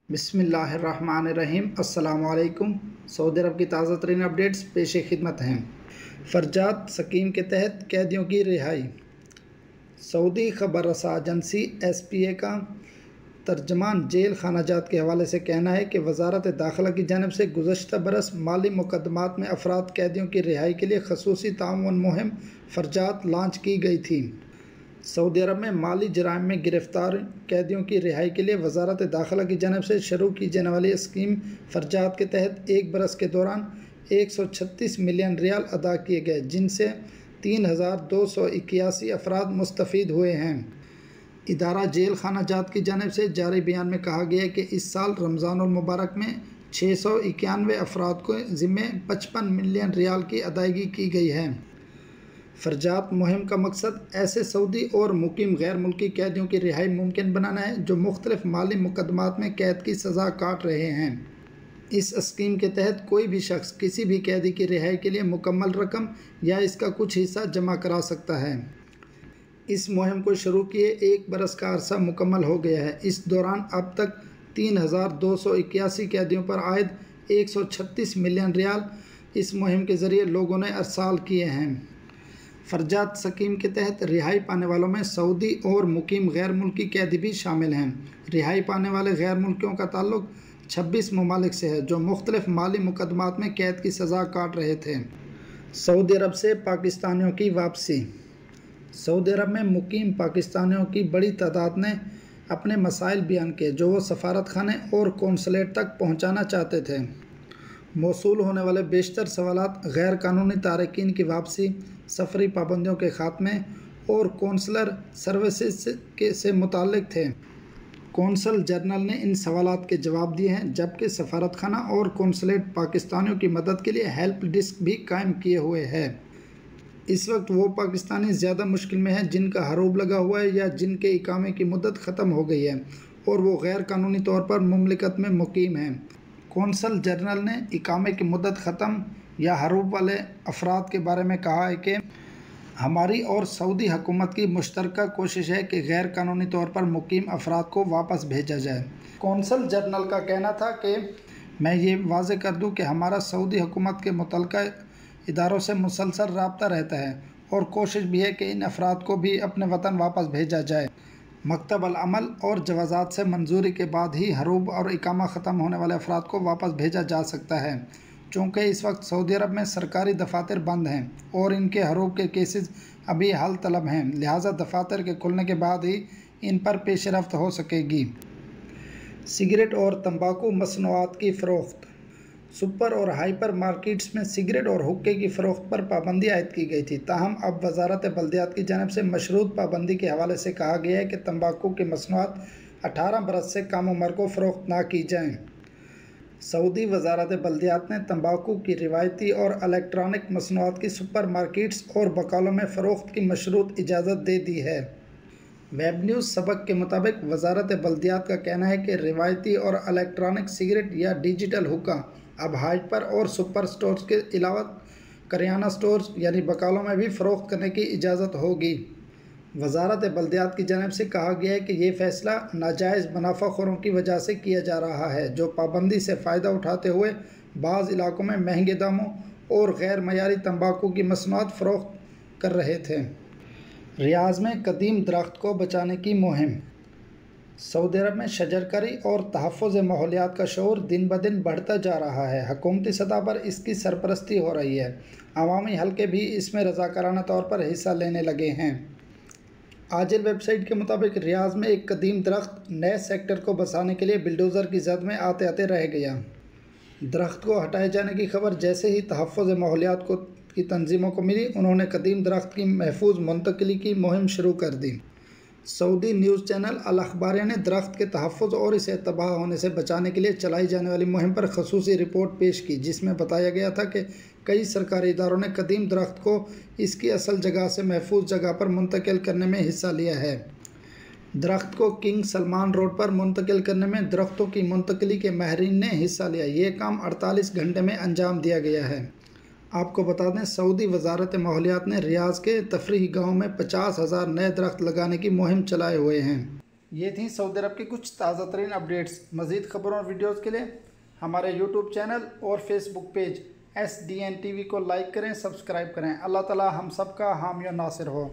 बिस्मिल्लाहिर्रहमानिर्रहीम। अस्सलामुअलैकुम। सऊदी अरब की ताज़ा तरीन अपडेट्स पेश खिदमत हैं। फरजात स्कीम के तहत कैदियों की रिहाई। सऊदी खबर रसा एजेंसी SPA का तर्जमान जेल खानाजात के हवाले से कहना है कि वजारत दाखिला की जानिब से गुज़श्ता बरस माली मुकदमात में अफराद कैदियों की रिहाई के लिए खसूसी ताउन मुहिम फरजात लॉन्च की गई थी। सऊदी अरब में माली जराइम में गिरफ्तार कैदियों की रिहाई के लिए वजारत दाखिला की जानिब से शुरू की जाने वाली स्कीम फरजात के तहत एक बरस के दौरान 136 मिलियन रियाल अदा किए गए, जिनसे 3,281 अफराद मुस्तफ़ीद हुए हैं। इदारा जेल खानाजात की जानिब से जारी बयान में कहा गया है कि इस साल रमज़ानुल मुबारक में 691 अफराद को ज़िम्मे 55 मिलियन रियाल की अदायगी की गई है। फरजात मुहिम का मकसद ऐसे सऊदी और मुकीम गैर मुल्की कैदियों की रिहाई मुमकिन बनाना है जो मुख्तलिफ माली मुकदमात में कैद की सज़ा काट रहे हैं। इस स्कीम के तहत कोई भी शख्स किसी भी कैदी की रिहाई के लिए मुकम्मल रकम या इसका कुछ हिस्सा जमा करा सकता है। इस मुहिम को शुरू किए एक बरस का अरसा मुकम्मल हो गया है। इस दौरान अब तक 3,281 कैदियों पर आयद 136 मिलियन रियाल इस मुहिम के ज़रिए लोगों ने अरसाल किए हैं। फरजात स्कीम के तहत रिहाई पाने वालों में सऊदी और मुकीम गैर मुल्की कैदी भी शामिल हैं। रिहाई पाने वाले गैर मुल्कियों का ताल्लुक 26 ममालिक से है जो मुख्तलिफ माली मुकदमात में कैद की सज़ा काट रहे थे। सऊदी अरब से पाकिस्तानियों की वापसी। सऊदी अरब में मुकीम पाकिस्तानियों की बड़ी तादाद ने अपने मसाइल बयान किए जो वो सफारत खाने और कौंसलेट तक पहुँचाना चाहते थे। मौसूल होने वाले बेशतर सवालात गैर कानूनी तारकीन की वापसी, सफरी पाबंदियों के खात्मे और कौंसलर सर्विसेज से मुताल्लिक थे। कौंसल जनरल ने इन सवालात के जवाब दिए हैं, जबकि सफारत खाना और कौंसलेट पाकिस्तानियों की मदद के लिए हेल्प डेस्क भी कायम किए हुए है। इस वक्त वो पाकिस्तानी ज़्यादा मुश्किल में हैं जिनका हरूब लगा हुआ है या जिनके इकामे की मुद्दत ख़त्म हो गई है और वो गैर कानूनी तौर पर मुमलिकत में मुकीम हैं। कौंसल जनरल ने इकामे की मुद्दत ख़त्म या हरूब वाले अफराद के बारे में कहा है कि हमारी और सऊदी हुकूमत की मुश्तरका कोशिश है कि गैर कानूनी तौर पर मुकीम अफराद को वापस भेजा जाए। कौंसल जनरल का कहना था कि मैं ये वाज़ेह कर दूँ कि हमारा सऊदी हुकूमत के मुतल्लिका इदारों से मुसलसल रब्ता रहता है और कोशिश भी है कि इन अफराद को भी अपने वतन वापस भेजा जाए। मकतब अल-अमल और जवाज़ात से मंजूरी के बाद ही हरूब और इकामा ख़त्म होने वाले अफराद को वापस भेजा जा सकता है। चूँकि इस वक्त सऊदी अरब में सरकारी दफातर बंद हैं और इनके हरूब के केसेस अभी हल तलब हैं, लिहाजा दफातर के खुलने के बाद ही इन पर पेशरफ्त हो सकेगी। सिगरेट और तंबाकू मसनूआत की फ़रोख्त। सुपर और हाइपर मार्केट्स में सिगरेट और हुक्के की फ़रोख्त पर पाबंदी आयद की गई थी, ताहम अब वजारत बल्दियात की जानिब से मशरूत पाबंदी के हवाले से कहा गया है कि तंबाकू की मसनूआत 18 बरस से कम उम्र को फ़रोख्त ना की जाएँ। सऊदी वजारत बल्दियात ने तंबाकू की रिवायती और इलेक्ट्रॉनिक मसनूआत की सुपर मार्केट्स और बकालों में फ़रोख्त की मशरूत इजाज़त दे दी है। वेब न्यूज़ सबक के मुताबिक वजारत बल्दियात का कहना है कि रिवायती और इलेक्ट्रॉनिक सिगरेट या डिजिटल हुक्का अब हाइपर और सुपर स्टोर्स के अलावा करियाना स्टोर्स यानी बकालों में भी फ़रोख्त करने की इजाज़त होगी। वजारत बल्दियात की जानिब से कहा गया है कि ये फ़ैसला नाजायज़ मुनाफ़ाखोरों की वजह से किया जा रहा है जो पाबंदी से फ़ायदा उठाते हुए बाज़ इलाकों में महंगे दामों और गैर मयारी तंबाकू की मसनूआत फ़रोख्त कर रहे थे। रियाज़ में कदीम दरख्त को बचाने की मुहिम। सऊदी अरब में शजरकारी और तहफ़्फ़ुज़ माहौलियात का शऊर दिन ब दिन बढ़ता जा रहा है। हुकूमती सतह पर इसकी सरपरस्ती हो रही है। अवामी हल्के भी इसमें रज़ाकाराना तौर पर हिस्सा लेने लगे हैं। आजिल वेबसाइट के मुताबिक रियाज़ में एक कदीम दरख्त नए सेक्टर को बसाने के लिए बिल्डोज़र की जद में आते आते रह गया। दरख्त को हटाए जाने की खबर जैसे ही तहफ़्फ़ुज़ माहौलियात की तंजीमों को मिली, उन्होंने कदीम दरख्त की महफूज मुंतकिली की मुहिम शुरू कर दी। सऊदी न्यूज़ चैनल अल अखबारिया ने दरख्त के तहफ़्फ़ुज़ और इसे तबाह होने से बचाने के लिए चलाई जाने वाली मुहिम पर खसूसी रिपोर्ट पेश की, जिसमें बताया गया था कि कई सरकारी इदारों ने कदीम दरख्त को इसकी असल जगह से महफूज जगह पर मुंतकिल करने में हिस्सा लिया है। दरख्त को किंग सलमान रोड पर मुंतकिल करने में दरख्तों की मुंतकिली के माहिरीन ने हिस्सा लिया। ये काम 48 घंटे में अंजाम दिया गया है। आपको बता दें, सऊदी वजारत माहौलियात ने रियाज़ के तफरीही गाँव में 50,000 नए दरख्त लगाने की मुहिम चलाए हुए हैं। ये थी सऊदी अरब की कुछ ताज़ा तरीन अपडेट्स। मज़ीद खबरों और वीडियोज़ के लिए हमारे यूट्यूब चैनल और फेसबुक पेज SDN TV को लाइक करें, सब्सक्राइब करें। अल्लाह ताला हम सब का हामी और नासिर हो।